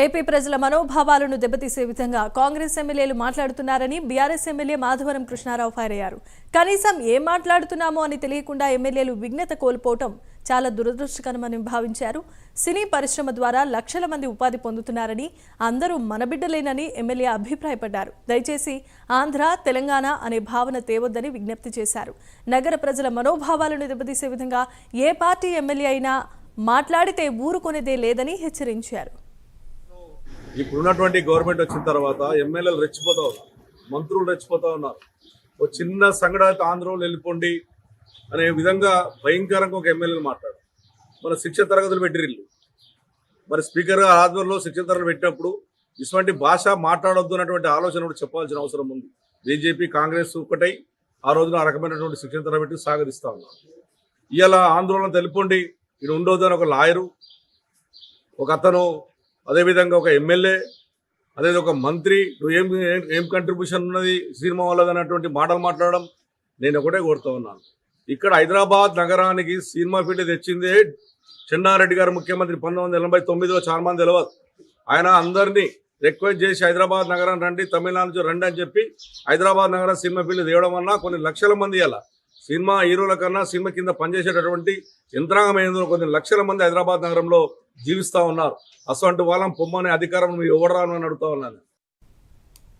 AP ప్రజల మనోభావాలను దెబ్బతీసే విధంగా కాంగ్రెస్ ఎమ్మెల్యేలు మాట్లాడుతున్నారని బీఆర్ఎస్ ఎమ్మెల్యే మాధవరం కృష్ణారావు ఫైర్ అయ్యారు. కనీసం ఏం మాట్లాడుతున్నామో అని తెలియకుండా ఎమ్మెల్యేలు విఘ్నత కోల్పోవటం చాలా దురదృష్టకరమని భావించారు. సినీ పరిశ్రమ ద్వారా లక్షల మంది ఉపాధి పొందుతున్నారని, అందరూ మన బిడ్డలేనని ఎమ్మెల్యే అభిప్రాయపడ్డారు. దయచేసి ఆంధ్ర, తెలంగాణ అనే భావన తేవొద్దని విజ్ఞప్తి చేశారు. నగర ప్రజల మనోభావాలను దెబ్బతీసే విధంగా ఏ పార్టీ ఎమ్మెల్యే అయినా మాట్లాడితే ఊరుకొనేదే లేదని హెచ్చరించారు. ఇప్పుడున్నటువంటి గవర్నమెంట్ వచ్చిన తర్వాత ఎమ్మెల్యేలు రెచ్చిపోతా ఉన్నారు, మంత్రులు రెచ్చిపోతా ఉన్నారు. ఒక చిన్న సంఘటన ఆంధ్రలో వెళ్ళిపోండి అనే విధంగా భయంకరంగా ఒక ఎమ్మెల్యేలు మాట్లాడు. మన శిక్షణ తరగతులు పెట్టిరిల్లు, మరి స్పీకర్ ఆధ్వర్యంలో శిక్షణ తరగతులు పెట్టినప్పుడు ఇటువంటి భాష మాట్లాడొద్దు అన్నటువంటి ఆలోచన కూడా చెప్పాల్సిన అవసరం ఉంది. బీజేపీ కాంగ్రెస్ ఒకటై ఆ రోజున ఆ రకమైనటువంటి శిక్షణ తరగతి పెట్టి సాగరిస్తూ ఉన్నారు. ఇవాళ ఆందోళన తెలిపండి ఇది ఉండొద్దు అని ఒక లాయరు, ఒక అతను, అదేవిధంగా ఒక ఎమ్మెల్యే, అదే ఒక మంత్రి ఏం కంట్రిబ్యూషన్ ఉన్నది సినిమా వాళ్ళది అన్నటువంటి మాటలు మాట్లాడడం నేను ఒకటే కోరుతూ ఉన్నాను. ఇక్కడ హైదరాబాద్ నగరానికి సినిమా ఫీల్డ్ తెచ్చిందే చెన్నారెడ్డి గారు ముఖ్యమంత్రి 1989లో. చాలా మంది తెలియదు. ఆయన అందరినీ రిక్వెస్ట్ చేసి హైదరాబాద్ నగరం రండి, తమిళనాడు నుంచి రండి అని చెప్పి హైదరాబాద్ నగరం సినిమా ఫీల్డ్ తేవడం వల్ల కొన్ని లక్షల మంది అలా సినిమా హీరోల కన్నా సినిమా కింద పనిచేసేటటువంటి యంత్రాంగం కొన్ని లక్షల మంది హైదరాబాద్ నగరంలో జీవిస్తూ ఉన్నారు. అసలు వాళ్ళని పొమ్మనే అధికారం ఎవరు రాను అని అడుగుతా ఉన్నాను.